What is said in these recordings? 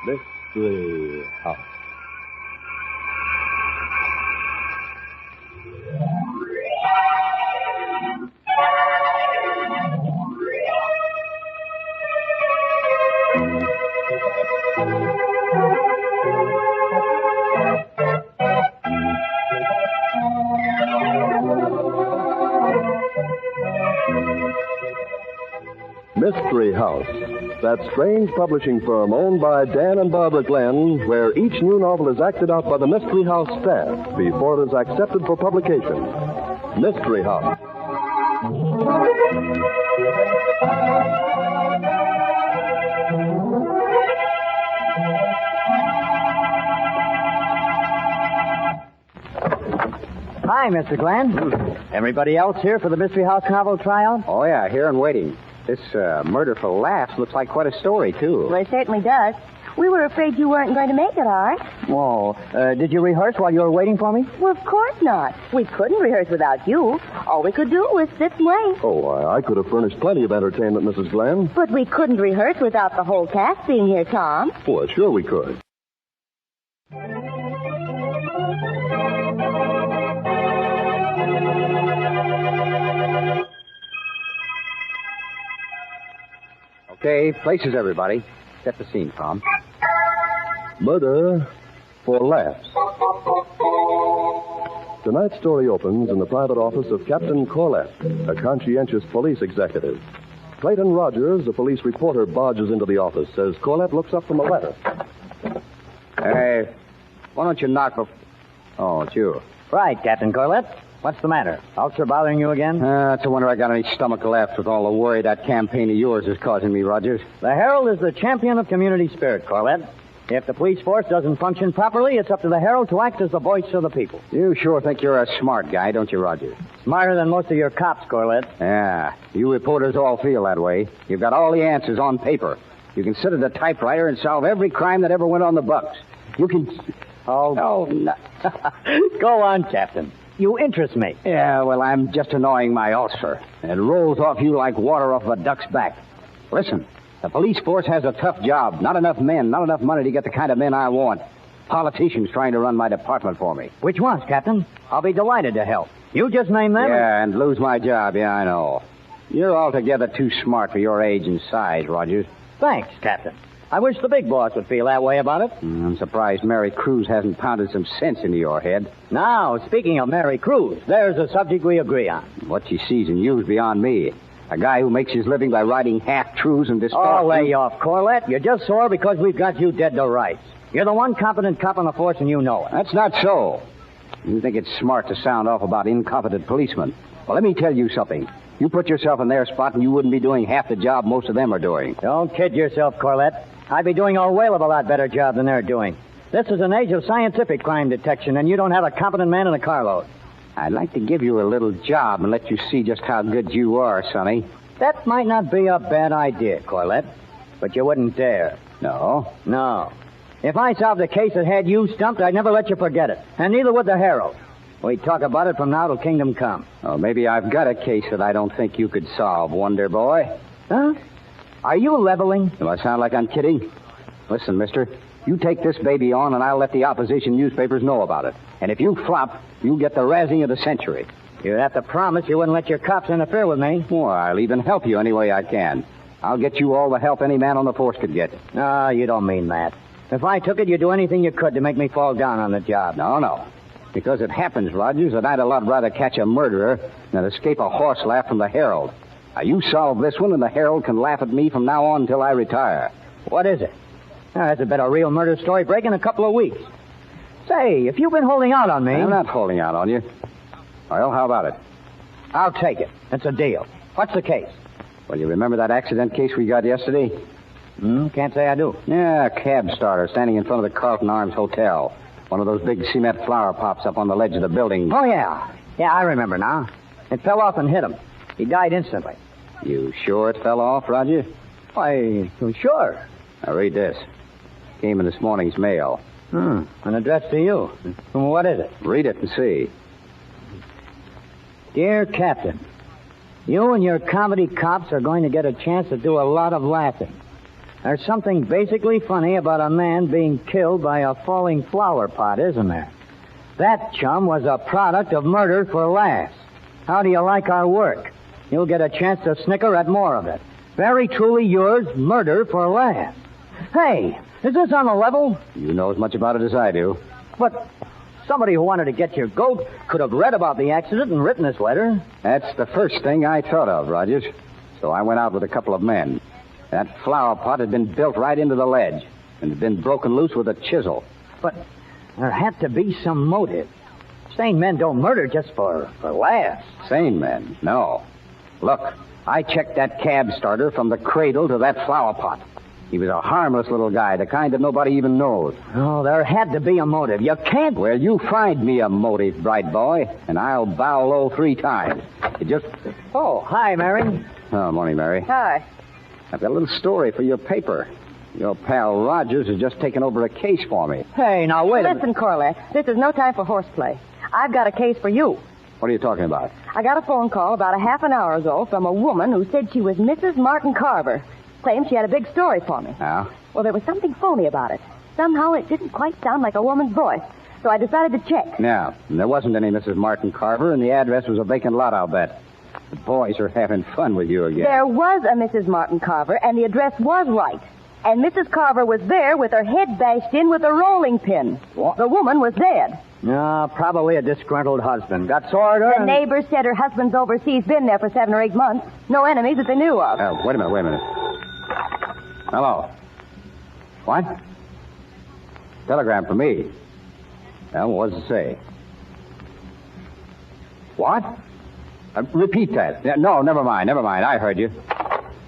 Mystery House. Mystery House, that strange publishing firm owned by Dan and Barbara Glenn, where each new novel is acted out by the Mystery House staff before it is accepted for publication. Mystery House. Hi, Mr. Glenn. Everybody else here for the Mystery House novel tryout? Oh, yeah, here and waiting. This murder for laughs looks like quite a story, too. Well, it certainly does. We were afraid you weren't going to make it, Art. Oh, did you rehearse while you were waiting for me? Well, of course not. We couldn't rehearse without you. All we could do was sit and wait. Oh, I could have furnished plenty of entertainment, Mrs. Glenn. But we couldn't rehearse without the whole cast being here, Tom. Well, sure we could. Okay, places, everybody. Set the scene, Tom. Murder for laughs. Tonight's story opens in the private office of Captain Corlett, a conscientious police executive. Clayton Rogers, a police reporter, barges into the office as Corlett looks up from a letter. Hey, why don't you knock before... Oh, it's you. Right, Captain Corlett. What's the matter? Officer bothering you again? It's a wonder I got any stomach left with all the worry that campaign of yours is causing me, Rogers. The Herald is the champion of community spirit, Corlett. If the police force doesn't function properly, it's up to the Herald to act as the voice of the people. You sure think you're a smart guy, don't you, Rogers? Smarter than most of your cops, Corlett. Yeah, you reporters all feel that way. You've got all the answers on paper. You can sit at a typewriter and solve every crime that ever went on the books. You can... Oh, no. Go on, Captain. You interest me. Yeah, well, I'm just annoying my ulcer. It rolls off you like water off a duck's back. Listen, the police force has a tough job. Not enough men, not enough money to get the kind of men I want. Politicians trying to run my department for me. Which ones, Captain? I'll be delighted to help. You just name them. Yeah, and lose my job. Yeah, I know. You're altogether too smart for your age and size, Rogers. Thanks, Captain. I wish the big boss would feel that way about it. I'm surprised Mary Cruz hasn't pounded some sense into your head. Now, speaking of Mary Cruz, there's a subject we agree on. What she sees in you's beyond me. A guy who makes his living by writing half-truths and distorting... Oh, lay off, Corlett. You're just sore because we've got you dead to rights. You're the one competent cop on the force, and you know it. That's not so. You think it's smart to sound off about incompetent policemen. Well, let me tell you something. You put yourself in their spot, and you wouldn't be doing half the job most of them are doing. Don't kid yourself, Corlett. I'd be doing a whale of a lot better job than they're doing. This is an age of scientific crime detection, and you don't have a competent man in a carload. I'd like to give you a little job and let you see just how good you are, Sonny. That might not be a bad idea, Corlett, but you wouldn't dare. No? No. If I solved a case that had you stumped, I'd never let you forget it, and neither would the Herald. We'd talk about it from now till kingdom come. Oh, maybe I've got a case that I don't think you could solve, Wonder Boy. Huh? Are you leveling? Do I sound like I'm kidding? Listen, mister, you take this baby on and I'll let the opposition newspapers know about it. And if you flop, you'll get the razzing of the century. You'd have to promise you wouldn't let your cops interfere with me. Well, I'll even help you any way I can. I'll get you all the help any man on the force could get. No, you don't mean that. If I took it, you'd do anything you could to make me fall down on the job. No. Because it happens, Rogers, that I'd a lot rather catch a murderer than escape a horse laugh from the Herald. Now, you solve this one, and the Herald can laugh at me from now on until I retire. What is it? That's about a real murder story break in a couple of weeks. Say, if you've been holding out on me... I'm not holding out on you. Well, how about it? I'll take it. It's a deal. What's the case? Well, you remember that accident case we got yesterday? Can't say I do. Yeah, a cab starter standing in front of the Carlton Arms Hotel. One of those big cement flower pops up on the ledge of the building. Oh, yeah. Yeah, I remember now. It fell off and hit him. He died instantly. You sure it fell off, Roger? Why, sure. Now, read this. Came in this morning's mail. An address to you. What is it? Read it and see. Dear Captain, you and your comedy cops are going to get a chance to do a lot of laughing. There's something basically funny about a man being killed by a falling flower pot, isn't there? That, chum, was a product of murder for laughs. How do you like our work? You'll get a chance to snicker at more of it. Very truly yours, Murder for Laughs. Hey, is this on the level? You know as much about it as I do. But somebody who wanted to get your goat could have read about the accident and written this letter. That's the first thing I thought of, Rogers. So I went out with a couple of men. That flower pot had been built right into the ledge and had been broken loose with a chisel. But there had to be some motive. Sane men don't murder just for laughs. Sane men? No. Look, I checked that cab starter from the cradle to that flower pot. He was a harmless little guy, the kind that nobody even knows. Oh, there had to be a motive. You can't... Well, you find me a motive, bright boy, and I'll bow low 3 times. It just... Oh, hi, Mary. Oh, morning, Mary. Hi. I've got a little story for your paper. Your pal Rogers has just taken over a case for me. Hey, now, wait a minute. Listen, Corlett, this is no time for horseplay. I've got a case for you. What are you talking about? I got a phone call about a half an hour ago from a woman who said she was Mrs. Martin Carver. Claimed she had a big story for me. Now? Well, there was something phony about it. Somehow it didn't quite sound like a woman's voice. So I decided to check. Yeah, and there wasn't any Mrs. Martin Carver, and the address was a vacant lot, I'll bet. The boys are having fun with you again. There was a Mrs. Martin Carver, and the address was right. And Mrs. Carver was there with her head bashed in with a rolling pin. What? The woman was dead. No, probably a disgruntled husband. Got sore at her? The neighbors said her husband's overseas, been there for 7 or 8 months. No enemies that they knew of. Wait a minute. Hello. What? Telegram for me. Well, what does it say? What? Repeat that. No, never mind. I heard you.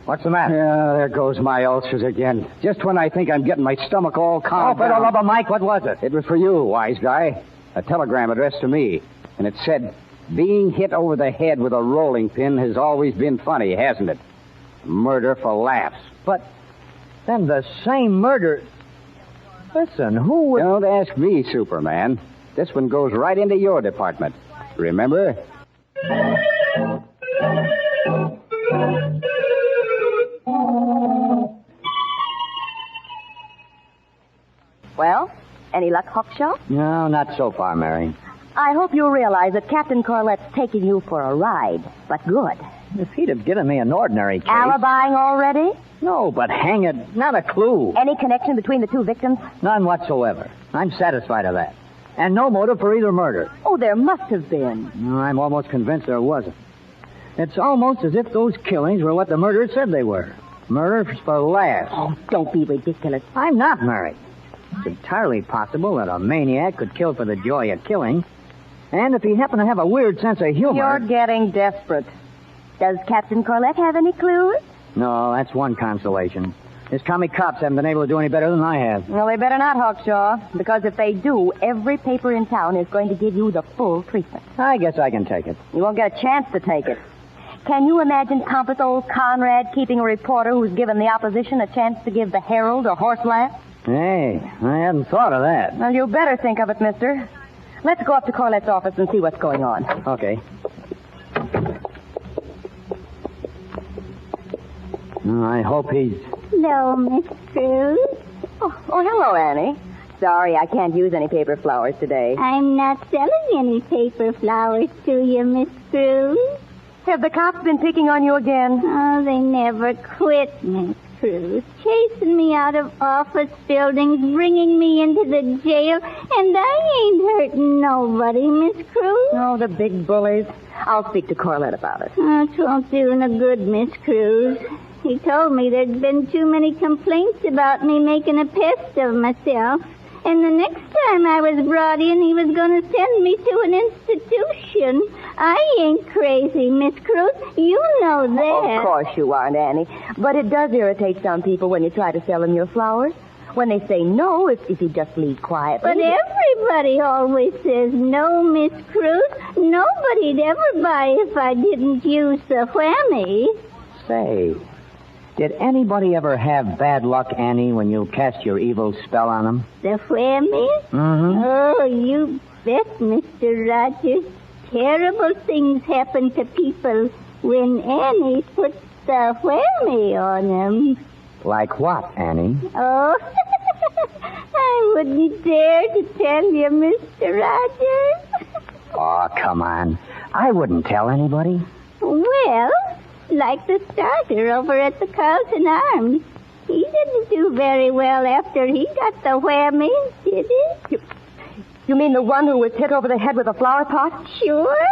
What's the matter? Yeah, there goes my ulcers again. Just when I think I'm getting my stomach all calmed Oh, for the down. love of Mike, what was it? It was for you, wise guy. A telegram addressed to me. And it said, being hit over the head with a rolling pin has always been funny, hasn't it? Murder for laughs. But then the same murder... Listen, who would... Don't ask me, Superman. This one goes right into your department. Remember? Well, any luck, Hawkshaw? No, not so far, Mary. I hope you realize that Captain Corlett's taking you for a ride. But good. If he'd have given me an ordinary case... Alibiing already? No, but hang it, not a clue. Any connection between the 2 victims? None whatsoever. I'm satisfied of that. And no motive for either murder. Oh, there must have been. No, I'm almost convinced there wasn't. It's almost as if those killings were what the murderers said they were. Murders for laughs. Oh, don't be ridiculous. I'm not married. It's entirely possible that a maniac could kill for the joy of killing. And if he happened to have a weird sense of humor... You're getting desperate. Does Captain Corlett have any clues? No, that's one consolation. His commie cops haven't been able to do any better than I have. Well, they better not, Hawkshaw. Because if they do, every paper in town is going to give you the full treatment. I guess I can take it. You won't get a chance to take it. Can you imagine pompous old Conrad keeping a reporter who's given the opposition a chance to give the Herald a horse laugh? Hey, I hadn't thought of that. Well, you better think of it, mister. Let's go up to Corlett's office and see what's going on. Okay. I hope he's... Hello, Miss Cruz. Oh, hello, Annie. Sorry, I can't use any paper flowers today. I'm not selling any paper flowers to you, Miss Cruz. Have the cops been picking on you again? Oh, they never quit, Miss Cruz. Chasing me out of office buildings, bringing me into the jail, and I ain't hurting nobody, Miss Cruz. Oh, the big bullies. I'll speak to Corlett about it. Oh, it won't do no good, Miss Cruz. He told me there'd been too many complaints about me making a pest of myself. And the next time I was brought in, he was going to send me to an institution. I ain't crazy, Miss Cruz. You know that. Of course you aren't, Annie. But it does irritate some people when you try to sell them your flowers. When they say no, if you just leave quietly. But everybody always says no, Miss Cruz. Nobody'd ever buy if I didn't use the whammy. Say, did anybody ever have bad luck, Annie, when you cast your evil spell on them? The whammy? Mm-hmm. Oh, you bet, Mr. Rogers. Terrible things happen to people when Annie puts the whammy on them. Like what, Annie? Oh, I wouldn't dare to tell you, Mr. Rogers. Oh, come on. I wouldn't tell anybody. Well, like the starter over at the Carlton Arms. He didn't do very well after he got the whammies, did he? You mean the one who was hit over the head with a flower pot? Sure.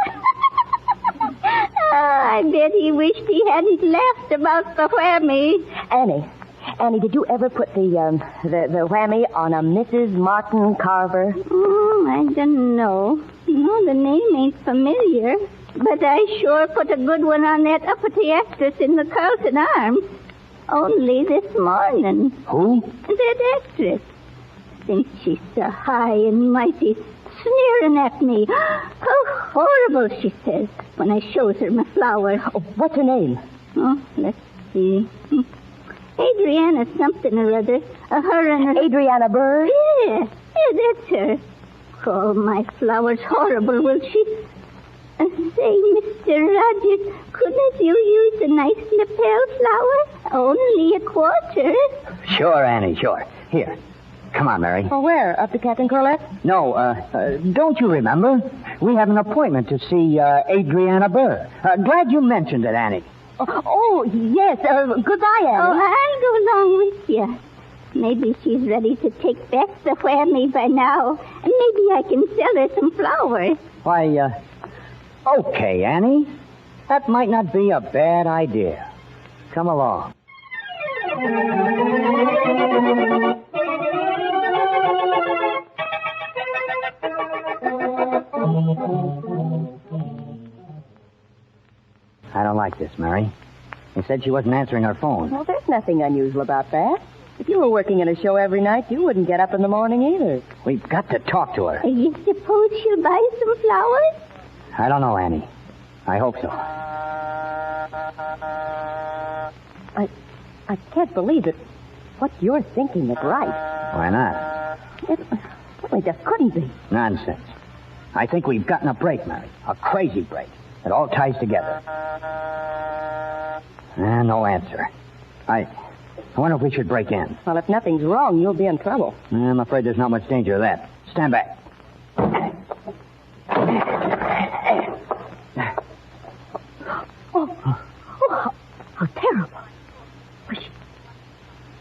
I bet he wished he hadn't laughed about the whammy. Annie, did you ever put the whammy on a Mrs. Martin Carver? Oh, I don't know. No, the name ain't familiar. But I sure put a good one on that uppity actress in the Carlton Arms. Only this morning. Who? That actress. Thinks she's so high and mighty, sneering at me. How horrible, she says, when I shows her my flower. Oh, what's her name? Oh, let's see. Adriana something or other. Her and her... Adriana Burr? Yeah, that's her. Call my flowers horrible, will she? Say, Mr. Rogers, couldn't you use a nice lapel flower? Only a quarter. Sure, Annie, sure. Here. Come on, Mary. Oh, where? Up to Captain Corlett? No, don't you remember? We have an appointment to see Adriana Burr. Glad you mentioned it, Annie. Oh yes. Goodbye, Annie. Oh, I'll go along with you. Maybe she's ready to take back the whammy by now. And maybe I can sell her some flowers. Why, okay, Annie. That might not be a bad idea. Come along. I don't like this, Mary. They said she wasn't answering her phone. Well, there's nothing unusual about that. If you were working in a show every night, you wouldn't get up in the morning either. We've got to talk to her. You suppose she'll buy some flowers? I don't know, Annie. I hope so. I can't believe it. What you're thinking is right. Why not? It just couldn't be. Nonsense. I think we've gotten a break, Mary. A crazy break. It all ties together. No answer. I wonder if we should break in. Well, if nothing's wrong, you'll be in trouble. I'm afraid there's not much danger of that. Stand back. How terrible.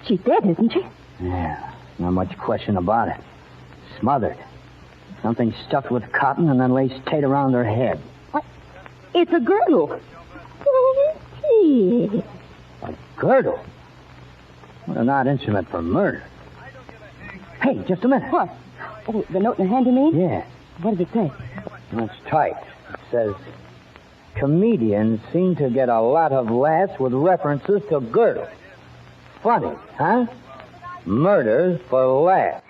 She's dead, isn't she? Yeah, not much question about it. Smothered. Something stuffed with cotton and then laced tight around her head. What? It's a girdle. A girdle? What an odd instrument for murder. Hey, just a minute. What? Oh, the note in her hand, you mean? Yeah. What does it say? That's tight. It says, comedians seem to get a lot of laughs with references to girdle. Funny, huh? Murder for laughs.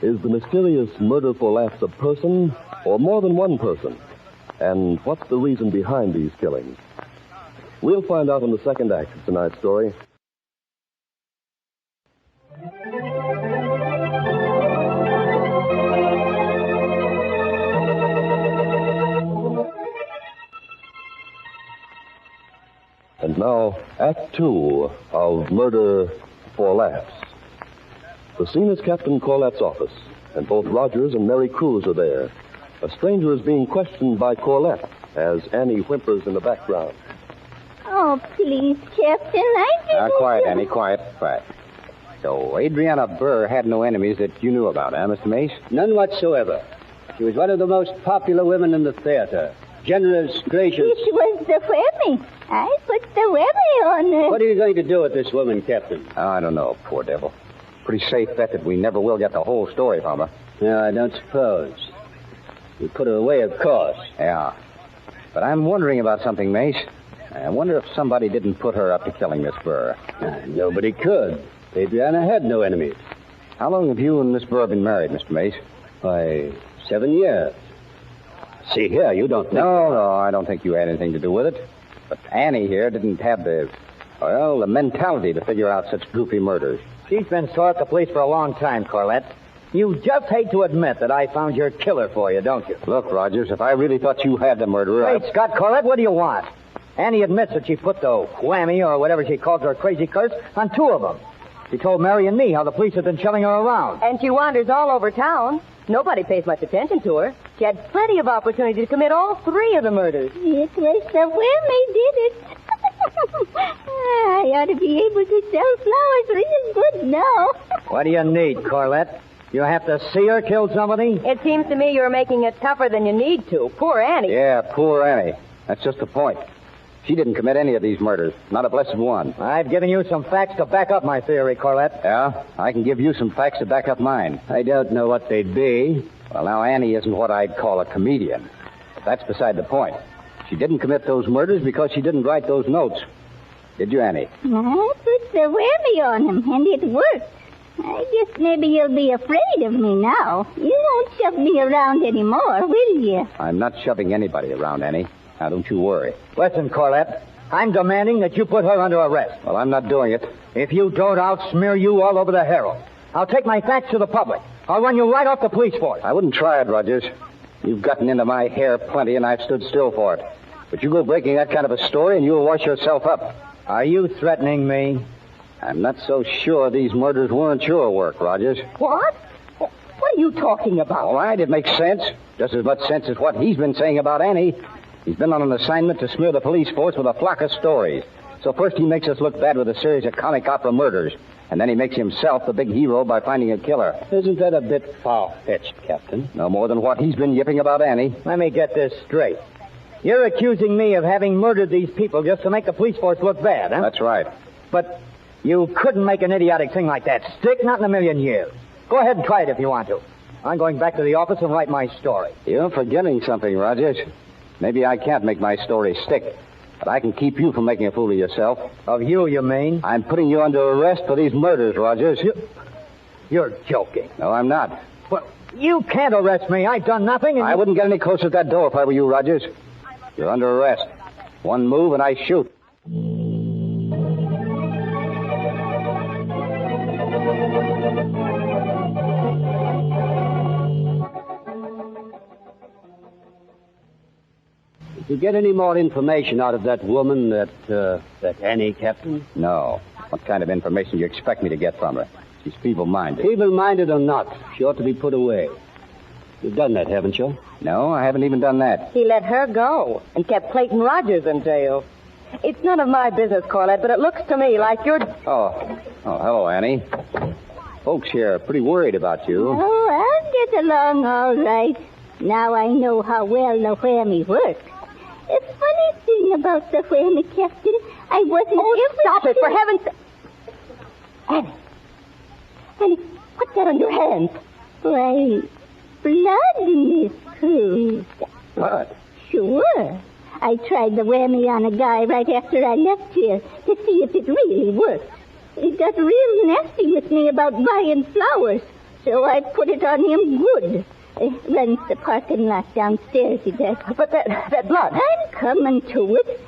Is the mysterious murder for laughs a person or more than one person? And what's the reason behind these killings? We'll find out in the second act of tonight's story. And now, Act 2 of Murder for Laughs. The scene is Captain Corlett's office, and both Rogers and Mary Cruz are there. A stranger is being questioned by Corlett as Annie whimpers in the background. Oh, please, Captain, I didn't... Quiet, Annie, quiet. So, Adriana Burr had no enemies that you knew about, huh, Mr. Mace? None whatsoever. She was one of the most popular women in the theater. Generous, gracious. It was the whammy. I put the whammy on her. What are you going to do with this woman, Captain? Oh, I don't know, poor devil. Pretty safe bet that we never will get the whole story from her. No, I don't suppose. You put her away, of course. Yeah. But I'm wondering about something, Mace. I wonder if somebody didn't put her up to killing Miss Burr. Nobody could. Adriana had no enemies. How long have you and Miss Burr been married, Mr. Mace? Why, 7 years. See here, you don't think... No, I don't think you had anything to do with it. But Annie here didn't have the mentality to figure out such goofy murders. She's been sore at the police for a long time, Corlett. You just hate to admit that I found your killer for you, don't you? Look, Rogers, if I really thought you had the murderer... Wait, Scott, Corlett, what do you want? Annie admits that she put the whammy, or whatever she calls her crazy curse, on two of them. She told Mary and me how the police had been shoving her around. And she wanders all over town. Nobody pays much attention to her. She had plenty of opportunity to commit all three of the murders. It was the whammy did it. I ought to be able to sell flowers real good now. What do you need, Corlett? You have to see her kill somebody? It seems to me you're making it tougher than you need to. Poor Annie. Yeah, poor Annie. That's just the point. She didn't commit any of these murders. Not a blessed one. I've given you some facts to back up my theory, Corlett. Yeah? I can give you some facts to back up mine. I don't know what they'd be. Well, now, Annie isn't what I'd call a comedian. But that's beside the point. She didn't commit those murders because she didn't write those notes. Did you, Annie? I put the whammy on him, and it worked. I guess maybe you'll be afraid of me now. You won't shove me around anymore, will you? I'm not shoving anybody around, Annie. Now, don't you worry. Listen, Corlett. I'm demanding that you put her under arrest. Well, I'm not doing it. If you don't, I'll smear you all over the Herald. I'll take my facts to the public. I'll run you right off the police force. I wouldn't try it, Rogers. You've gotten into my hair plenty, and I've stood still for it. But you go breaking that kind of a story, and you'll wash yourself up. Are you threatening me? I'm not so sure these murders weren't your work, Rogers. What? What are you talking about? All right, it makes sense. Just as much sense as what he's been saying about Annie. He's been on an assignment to smear the police force with a flock of stories. So first he makes us look bad with a series of comic opera murders. And then he makes himself the big hero by finding a killer. Isn't that a bit far-fetched, Captain? No more than what he's been yipping about Annie. Let me get this straight. You're accusing me of having murdered these people just to make the police force look bad, huh? That's right. But you couldn't make an idiotic thing like that stick, not in a million years. Go ahead and try it if you want to. I'm going back to the office and write my story. You're forgetting something, Rogers. Maybe I can't make my story stick, but I can keep you from making a fool of yourself. Of you mean? I'm putting you under arrest for these murders, Rogers. You're joking. No, I'm not. Well, you can't arrest me. I've done nothing. I wouldn't get any closer to that door if I were you, Rogers. You're under arrest. One move and I shoot. Did you get any more information out of that woman, that Annie, Captain? No. What kind of information do you expect me to get from her? She's feeble-minded. Feeble-minded or not, she ought to be put away. You've done that, haven't you? No, I haven't even done that. He let her go and kept Clayton Rogers in jail. It's none of my business, Corlett, but it looks to me like you're... Oh, hello, Annie. Folks here are pretty worried about you. Oh, I'll get along all right. Now I know how well the whammy works. The funny thing about the whammy, Captain, I wasn't ever... Stop it, sure... for heaven's sake. Annie, what's that on your hands? Why, blood, Miss Cruz. What? Sure. I tried the whammy on a guy right after I left here to see if it really worked. He got real nasty with me about buying flowers, so I put it on him good. Runs the parking lot downstairs, he does. But that blood... I'm coming to it.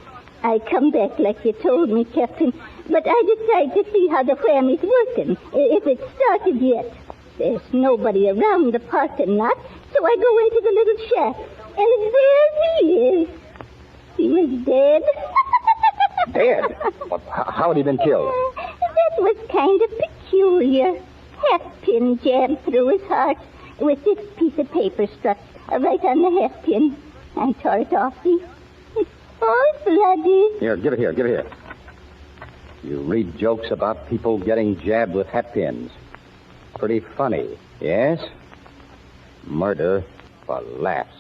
I come back like you told me, Captain, but I decide to see how the whammy's working, if it's started yet. There's nobody around the parking lot, so I go into the little shack, and there he is. He was dead. Dead? Well, how had he been killed? That was kind of peculiar. Hatpin jammed through his heart with this piece of paper struck right on the hatpin. I tore it off. It's all bloody. Here, give it here. You read jokes about people getting jabbed with hatpins. Pretty funny, yes? Murder for laughs.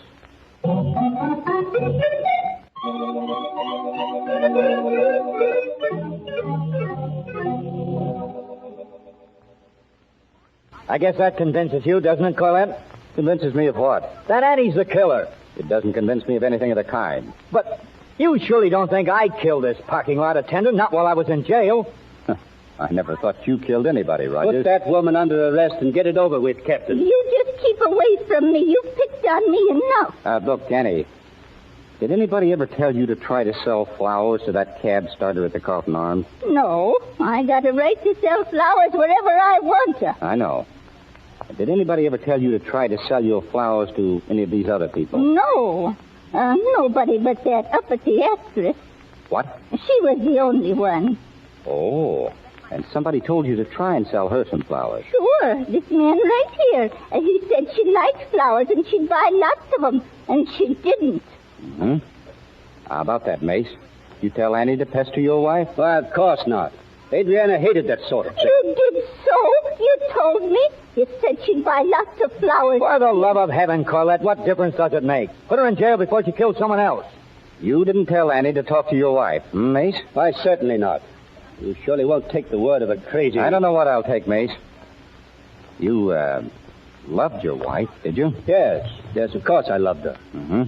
I guess that convinces you, doesn't it, Corlett? Convinces me of what? That Annie's the killer. It doesn't convince me of anything of the kind. But you surely don't think I killed this parking lot attendant, not while I was in jail. I never thought you killed anybody, Rogers. Put that woman under arrest and get it over with, Captain. You just keep keep away from me. You've picked on me enough. Look, Annie, did anybody ever tell you to try to sell flowers to that cab starter at the Carlton Arms? No, I got a right to sell flowers wherever I want to. I know. Did anybody ever tell you to try to sell your flowers to any of these other people? No. Nobody but that uppity actress. What? She was the only one. Oh, and somebody told you to try and sell her some flowers. Sure, this man right here. He said she likes flowers and she'd buy lots of them, and she didn't. Hmm? How about that, Mace? You tell Annie to pester your wife? Why, of course not. Adriana hated that sort of thing. You did so? You told me? You said she'd buy lots of flowers. For the love of heaven, Colette, what difference does it make? Put her in jail before she kills someone else. You didn't tell Annie to talk to your wife, Mace? Why, certainly not. You surely won't take the word of a crazy... I don't know what I'll take, Mace. You, loved your wife, did you? Yes, of course I loved her. Mm-hmm.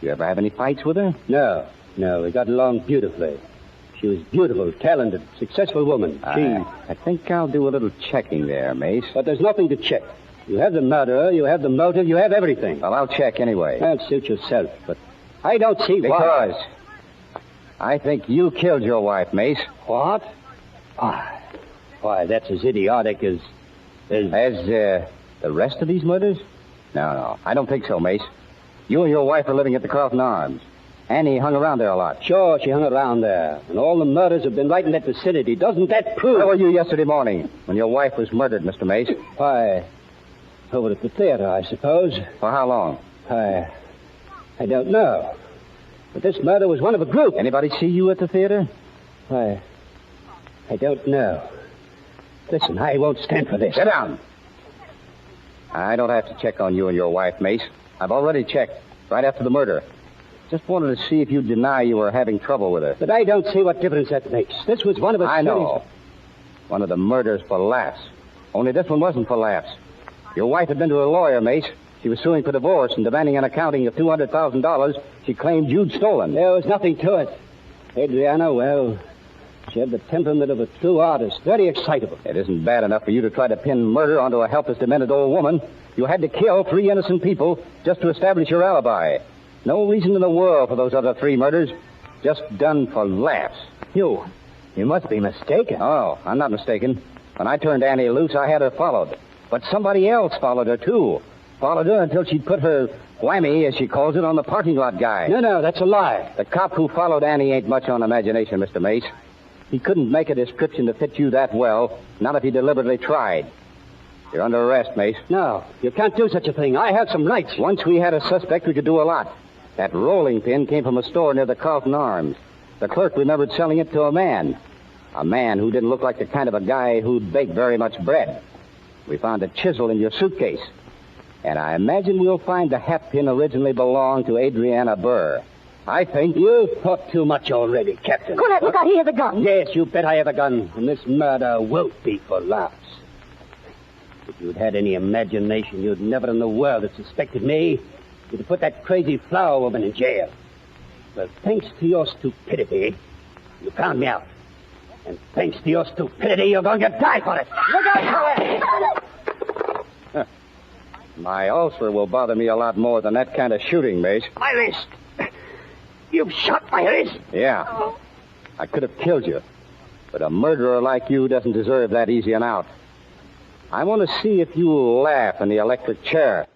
You ever have any fights with her? No, we got along beautifully. She was beautiful, talented, successful woman. I think I'll do a little checking there, Mace. But there's nothing to check. You have the murderer, you have the motive, you have everything. Well, I'll check anyway. Well, suit yourself, but I don't see why. Because I think you killed your wife, Mace. What? Why, that's as idiotic as... As the rest of these murders? No, I don't think so, Mace. You and your wife are living at the Carlton Arms. Annie hung around there a lot. Sure, she hung around there. And all the murders have been right in that vicinity. Doesn't that prove... Where were you yesterday morning when your wife was murdered, Mr. Mace? Why, over at the theater, I suppose. For how long? I don't know. But this murder was one of a group. Anybody see you at the theater? I don't know. Listen, I won't stand for this. Sit down. I don't have to check on you and your wife, Mace. I've already checked, right after the murder. Just wanted to see if you'd deny you were having trouble with her. But I don't see what difference that makes. This was one of a I know. One of the murders for laughs. Only this one wasn't for laughs. Your wife had been to a lawyer, Mace. She was suing for divorce and demanding an accounting of $200,000 she claimed you'd stolen. There was nothing to it. Adriana, well, she had the temperament of a true artist. Very excitable. It isn't bad enough for you to try to pin murder onto a helpless, demented old woman. You had to kill 3 innocent people just to establish your alibi. No reason in the world for those other 3 murders. Just done for laughs. You must be mistaken. Oh, I'm not mistaken. When I turned Annie loose, I had her followed. But somebody else followed her, too. Followed her until she'd put her whammy, as she calls it, on the parking lot guy. No, that's a lie. The cop who followed Annie ain't much on imagination, Mr. Mace. He couldn't make a description to fit you that well, not if he deliberately tried. You're under arrest, Mace. No, you can't do such a thing. I have some rights. Once we had a suspect, we could do a lot. That rolling pin came from a store near the Carlton Arms. The clerk remembered selling it to a man. A man who didn't look like the kind of a guy who'd bake very much bread. We found a chisel in your suitcase. And I imagine we'll find the hat pin originally belonged to Adriana Burr. I think... You've thought too much already, Captain. Colette, look out, he has a gun. Yes, you bet I have a gun. And this murder won't be for laughs. If you'd had any imagination, you'd never in the world have suspected me. You'd have put that crazy flower woman in jail. Well, thanks to your stupidity, you found me out. And thanks to your stupidity, you're going to die for it. Look out, Colette! My ulcer will bother me a lot more than that kind of shooting, Mace. My wrist. You've shot my wrist. Yeah. I could have killed you. But a murderer like you doesn't deserve that easy an out. I want to see if you'll laugh in the electric chair.